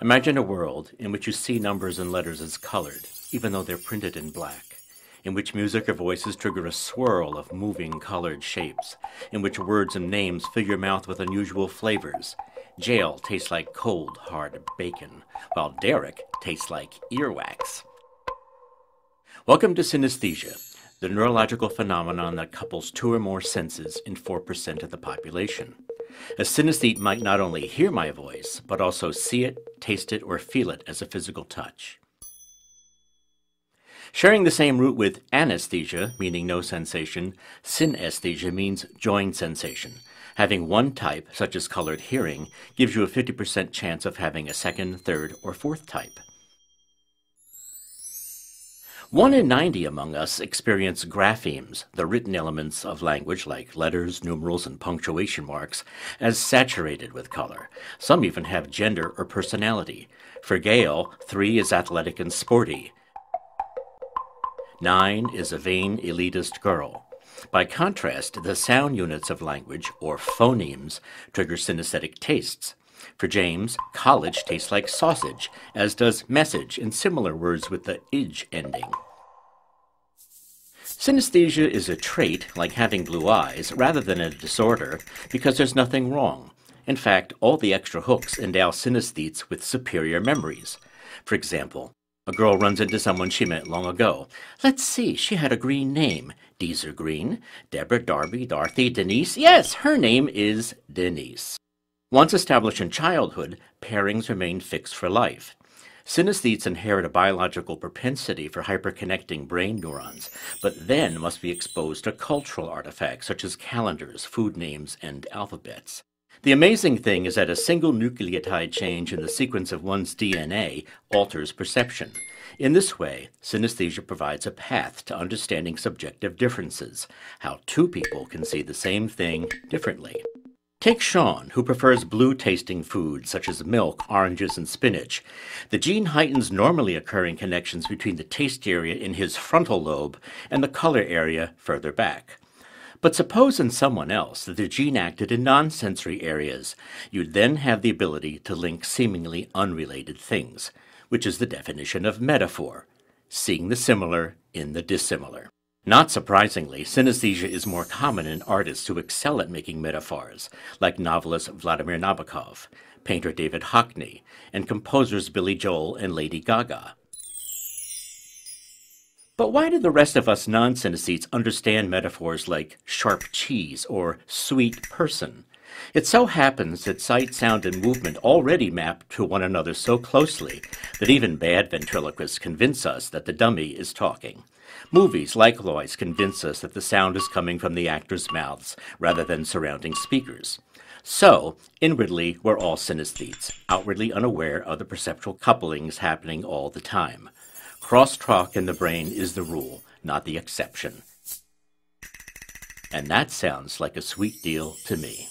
Imagine a world in which you see numbers and letters as colored, even though they're printed in black, in which music or voices trigger a swirl of moving colored shapes, in which words and names fill your mouth with unusual flavors. Jail tastes like cold, hard bacon, while Derek tastes like earwax. Welcome to synesthesia, the neurological phenomenon that couples two or more senses in 4% of the population. A synesthete might not only hear my voice, but also see it, taste it, or feel it as a physical touch. Sharing the same root with anesthesia, meaning no sensation, synesthesia means joined sensation. Having one type, such as colored hearing, gives you a 50% chance of having a second, third, or fourth type. 1 in 90 among us experience graphemes, the written elements of language like letters, numerals, and punctuation marks, as saturated with color. Some even have gender or personality. For Gail, 3 is athletic and sporty. 9 is a vain, elitist girl. By contrast, the sound units of language, or phonemes, trigger synesthetic tastes. For James, college tastes like sausage, as does message and similar words with the "ige" ending. Synesthesia is a trait, like having blue eyes, rather than a disorder, because there's nothing wrong. In fact, all the extra hooks endow synesthetes with superior memories. For example, a girl runs into someone she met long ago. Let's see, she had a green name. Deezer Green, Deborah, Darby, Dorothy, Denise. Yes, her name is Denise. Once established in childhood, pairings remain fixed for life. Synesthetes inherit a biological propensity for hyperconnecting brain neurons, but then must be exposed to cultural artifacts such as calendars, food names, and alphabets. The amazing thing is that a single nucleotide change in the sequence of one's DNA alters perception. In this way, synesthesia provides a path to understanding subjective differences, how two people can see the same thing differently. Take Sean, who prefers blue-tasting foods such as milk, oranges, and spinach. The gene heightens normally occurring connections between the taste area in his frontal lobe and the color area further back. But suppose in someone else that the gene acted in non-sensory areas. You'd then have the ability to link seemingly unrelated things, which is the definition of metaphor, seeing the similar in the dissimilar. Not surprisingly, synesthesia is more common in artists who excel at making metaphors, like novelist Vladimir Nabokov, painter David Hockney, and composers Billy Joel and Lady Gaga. But why do the rest of us non-synesthetes understand metaphors like sharp cheese or sweet person? It so happens that sight, sound, and movement already map to one another so closely that even bad ventriloquists convince us that the dummy is talking. Movies likewise convince us that the sound is coming from the actors' mouths rather than surrounding speakers. So, inwardly, we're all synesthetes, outwardly unaware of the perceptual couplings happening all the time. Crosstalk in the brain is the rule, not the exception. And that sounds like a sweet deal to me.